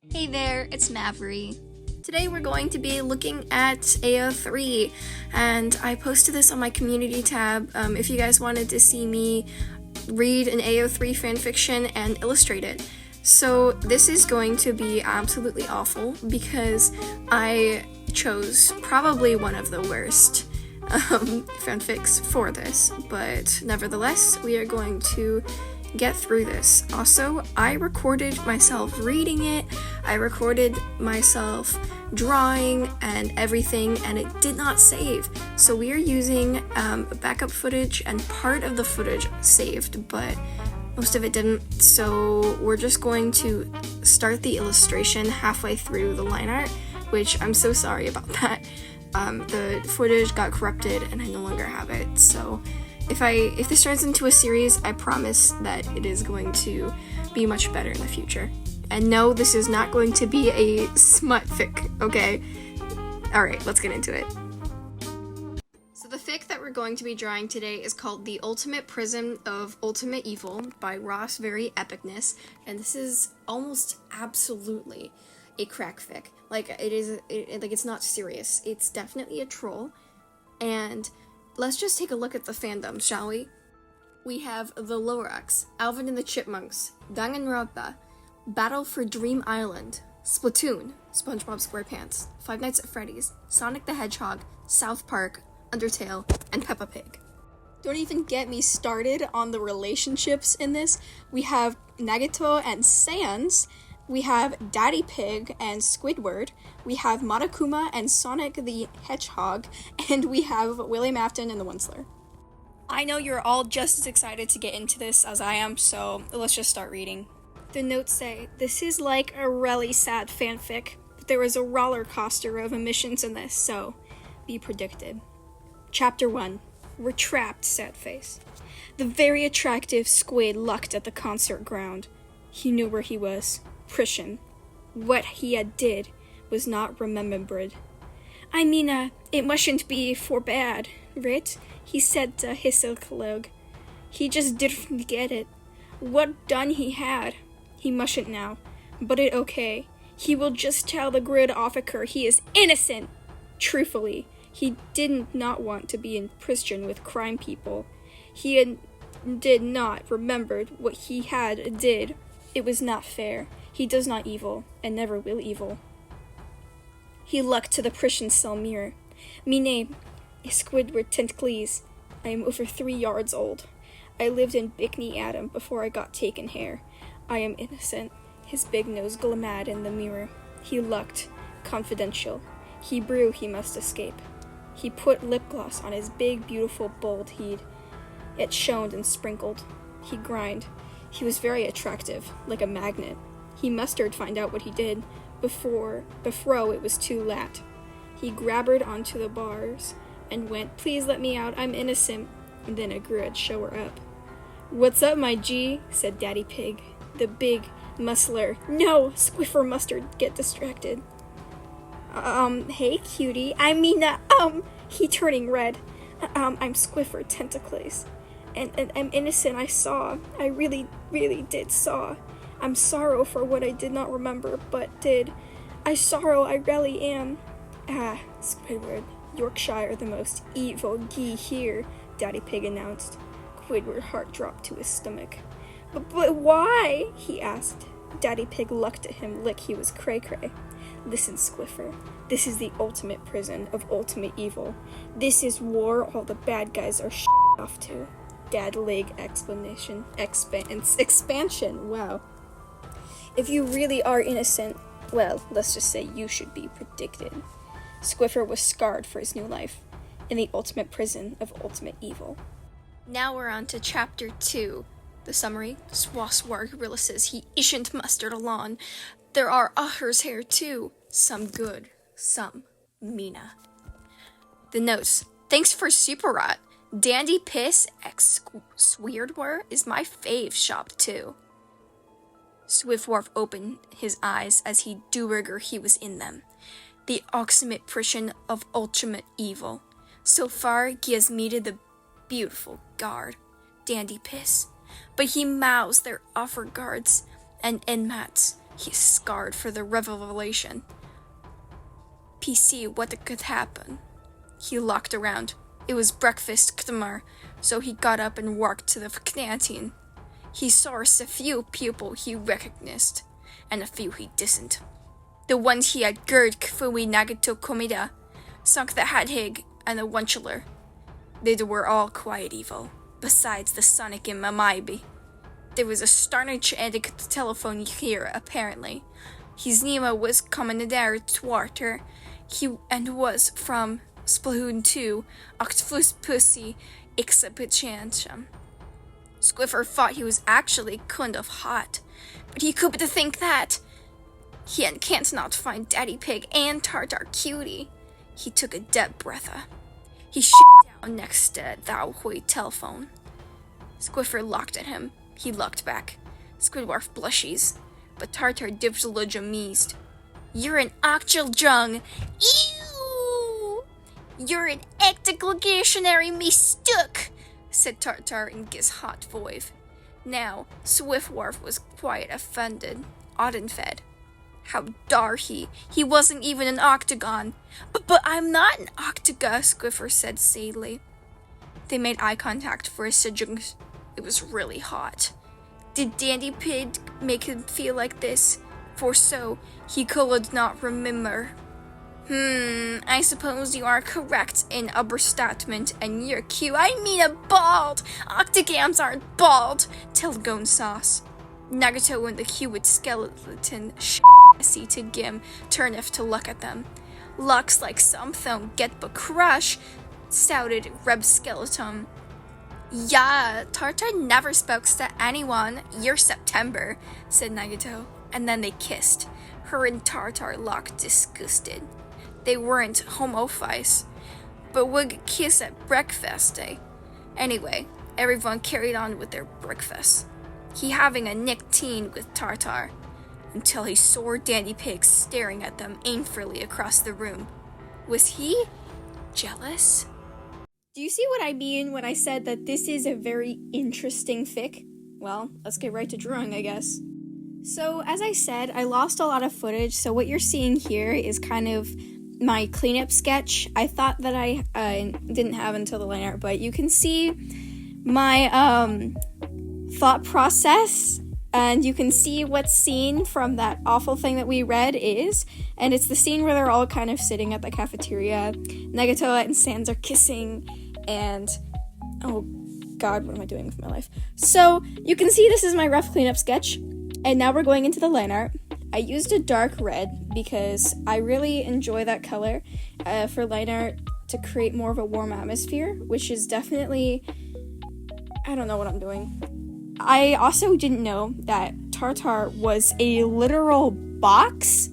Hey there, it's Mavvery. Today we're going to be looking at AO3, and I posted this on my community tab if you guys wanted to see me read an AO3 fanfiction and illustrate it. So this is going to be absolutely awful because I chose probably one of the worst fanfics for this, but nevertheless, we are going to get through this. Also, I recorded myself reading it, I recorded myself drawing and everything, and it did not save. So we are using backup footage, and part of the footage saved, but most of it didn't. So we're just going to start the illustration halfway through the line art, which I'm so sorry about that. The footage got corrupted and I no longer have it, so if this turns into a series, I promise that it is going to be much better in the future. And no, this is not going to be a smut fic, okay? Alright, let's get into it. So the fic that we're going to be drawing today is called The Ultimate Prison of Ultimate Evil by Mavvery Epicness, and this is almost absolutely a crack fic. Like, it's not serious. It's definitely a troll, and let's just take a look at the fandom, shall we? We have The Lorax, Alvin and the Chipmunks, Danganronpa, Battle for Dream Island, Splatoon, SpongeBob SquarePants, Five Nights at Freddy's, Sonic the Hedgehog, South Park, Undertale, and Peppa Pig. Don't even get me started on the relationships in this. We have Nagito and Sans, we have Daddy Pig and Squidward, we have Monokuma and Sonic the Hedgehog, and we have William Afton and the Onceler. I know you're all just as excited to get into this as I am, so let's just start reading. The notes say, this is like a really sad fanfic, but there was a roller coaster of emotions in this, so be predicted. Chapter 1. We're trapped, sad face. The very attractive Squid looked at the concert ground. He knew where he was. Prison. What he had did was not remembered. I mean, it mustn't be for bad, right? He said to his colleague. He just didn't get it. What done he had? He mustn't now. But it okay. He will just tell the grid officer he is innocent. Truthfully, he did not want to be in prison with crime people. He did not remember what he had did. It was not fair. He does not evil, and never will evil. He looked to the prison cell mirror. Me name is Squidward Tentacles. I am over 3 yards old. I lived in Bikini Adam before I got taken here. I am innocent. His big nose glimmered in the mirror. He looked confidential. He brew he must escape. He put lip gloss on his big, beautiful, bold head. It shone and sprinkled. He grind. He was very attractive, like a magnet. He mustered find out what he did before it was too late. He grabbered onto the bars and went, please let me out, I'm innocent. And then agreed, show her up. What's up, my G? Said Daddy Pig, the big muscler. No, Squiffer Mustard get distracted. Hey, cutie. I mean, he turning red. I'm Squiffer Tentacles. And I'm innocent, I really, really did saw. I'm sorrow for what I did not remember, but did. I sorrow, I really am. Squidward, Yorkshire the most evil gee here, Daddy Pig announced. Squidward's heart dropped to his stomach. But why? He asked. Daddy Pig looked at him like he was cray-cray. Listen, Squiffer, this is the ultimate prison of ultimate evil. This is war all the bad guys are off to. Dad leg expansion. Wow. If you really are innocent, well, let's just say you should be predicted. Squiffer was scarred for his new life in the ultimate prison of ultimate evil. Now we're on to chapter 2. The summary, Swaswar Gorilla says he isn't mustered alone. There are others here too. Some good, some meana. The notes, thanks for Super Rat. Dandy Piss X Weirdware is my fave shop too. Swiftwarf opened his eyes as he do-rigger he was in them. The ultimate prison of ultimate evil. So far, he has meted the beautiful guard, Dandy Piss. But he mows their offer guards and inmates. He's scarred for the revelation. PC, what could happen? He looked around. It was breakfast time, so he got up and walked to the canteen. He saw a few people he recognized, and a few he didn't. The ones he had gerd kfui nagato komida, sunk the hadhig, and the wunchler. They were all quiet evil, besides the Sonic in Mamaibi. There was a starnage and a telephone here, apparently. His name was Commander Twarter, and was from Splatoon 2, Octopus Pussy, Ixapichancham. Squiffer thought he was actually kind of hot, but he couldn't think that. He can't not find Daddy Pig and Tartar Cutie. He took a deep breath. He shit down next to Thou Hui telephone. Squiffer looked at him. He looked back. Squidward blushes, but Tartar Dipsology amused. You're an actual jung. Ew! You're an ectoglationary mistook, said Tartar in his hot voice. Now, Swiftwolf was quite offended. Audenfed. How dare he? He wasn't even an octagon. But I'm not an octagon, Squiffer said sadly. They made eye contact for a second. It was really hot. Did Dandy Pig make him feel like this? For so, he could not remember. I suppose you are correct in a statement, and you're cute. I mean a bald! Octagons aren't bald! Telegon sauce. Nagato and the Hewitt skeleton to Gim turneth to look at them. Looks like something get but crush, shouted Reb Skeleton. Yeah, Tartar never spoke to anyone. You're September, said Nagato, and then they kissed. Her and Tartar looked disgusted. They weren't homophobes, but would kiss at breakfast day. Anyway, everyone carried on with their breakfast. He having a nick-teen with Tartar, until he saw Dandy Pig staring at them aimfully across the room. Was he jealous? Do you see what I mean when I said that this is a very interesting fic? Well, let's get right to drawing, I guess. So, as I said, I lost a lot of footage, so what you're seeing here is kind of my cleanup sketch. I thought that I didn't have until the line art, but you can see my thought process, and you can see what scene from that awful thing that we read is, and it's the scene where they're all kind of sitting at the cafeteria. Nagatoa and Sans are kissing, and oh god, what am I doing with my life? So, you can see this is my rough cleanup sketch, and now we're going into the line art. I used a dark red because I really enjoy that color for line art to create more of a warm atmosphere, which is definitely, I don't know what I'm doing. I also didn't know that Tartar was a literal box.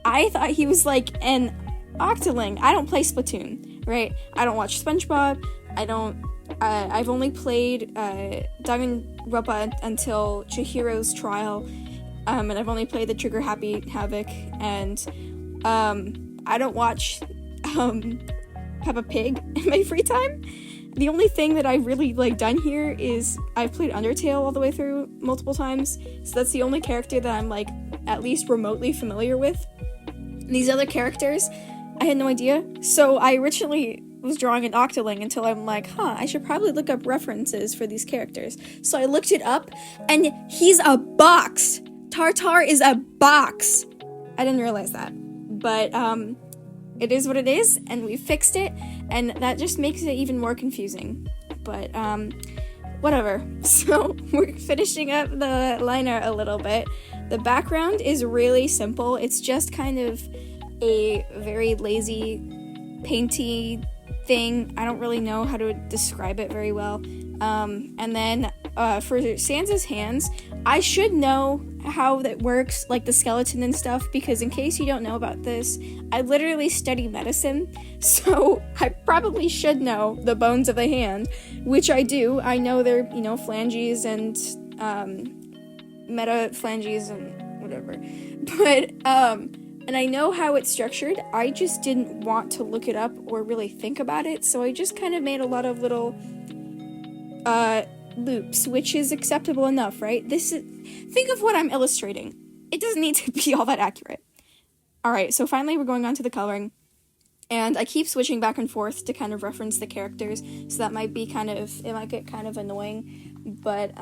I thought he was like an octoling. I don't play Splatoon, right? I don't watch SpongeBob. I've only played Danganronpa until Chihiro's trial, and I've only played the Trigger Happy Havoc, and I don't watch Peppa Pig in my free time. The only thing that I've really done here is I've played Undertale all the way through multiple times, so that's the only character that I'm at least remotely familiar with. These other characters, I had no idea. So I originally was drawing an octoling until I'm I should probably look up references for these characters. So I looked it up, and he's a box. Tartar is a box. I didn't realize that, but it is what it is, and we fixed it, and that just makes it even more confusing. But whatever. So we're finishing up the liner a little bit. The background is really simple. It's just kind of a very lazy, painty thing. I don't really know how to describe it very well. And then for Sansa's hands, I should know how that works, like the skeleton and stuff, because in case you don't know about this, I literally study medicine, so I probably should know the bones of the hand, which I do. I know they're, phalanges and metaphalanges and whatever, but and I know how it's structured. I just didn't want to look it up or really think about it, so I just kind of made a lot of little loops, which is acceptable enough, right? Think of what I'm illustrating. It doesn't need to be all that accurate. Alright, so finally we're going on to the coloring. And I keep switching back and forth to kind of reference the characters, so that might be it might get kind of annoying. But,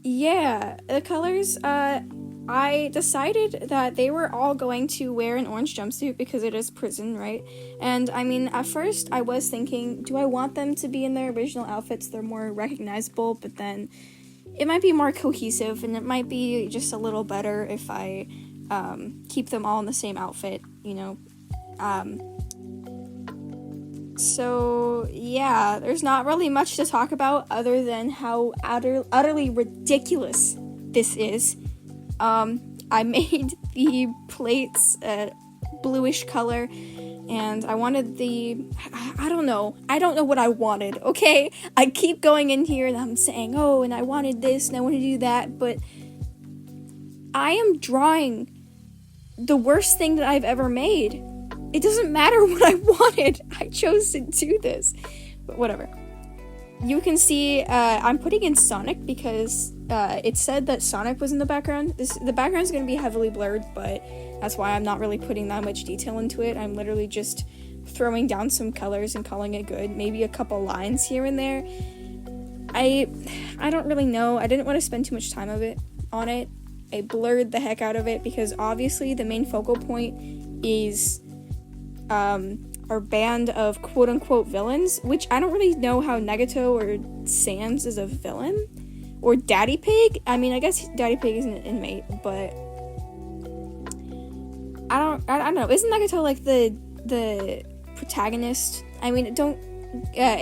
yeah, the colors, I decided that they were all going to wear an orange jumpsuit because it is prison, right? And, I mean, at first I was thinking, do I want them to be in their original outfits? They're more recognizable, but then it might be more cohesive, and it might be just a little better if I, keep them all in the same outfit, you know? So, yeah, there's not really much to talk about other than how utterly ridiculous this is. I made the plates a bluish color, and I wanted I don't know what I wanted, okay? I keep going in here and I'm saying, oh, and I wanted this and I want to do that, but I am drawing the worst thing that I've ever made. It doesn't matter what I wanted. I chose to do this. But whatever. You can see I'm putting in Sonic because it said that Sonic was in the background. The background is going to be heavily blurred, but that's why I'm not really putting that much detail into it. I'm literally just throwing down some colors and calling it good. Maybe a couple lines here and there. I don't really know. I didn't want to spend too much time on it. I blurred the heck out of it because obviously the main focal point is our band of quote-unquote villains, which I don't really know how Nagato or Sans is a villain, or Daddy Pig. I mean, I guess Daddy Pig is an inmate, but I don't know. Isn't Nagato like the protagonist? I mean,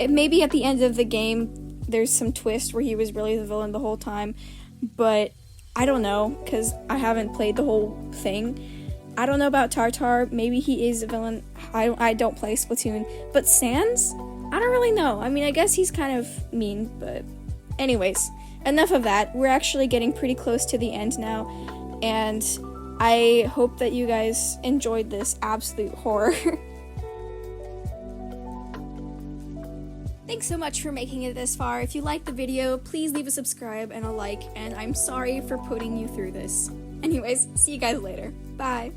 maybe at the end of the game there's some twist where he was really the villain the whole time, but I don't know because I haven't played the whole thing. I don't know about Tartar. Maybe he is a villain. I don't play Splatoon. But Sans? I don't really know. I mean, I guess he's kind of mean, but anyways, enough of that. We're actually getting pretty close to the end now, and I hope that you guys enjoyed this absolute horror. Thanks so much for making it this far. If you liked the video, please leave a subscribe and a like, and I'm sorry for putting you through this. Anyways, see you guys later. Bye.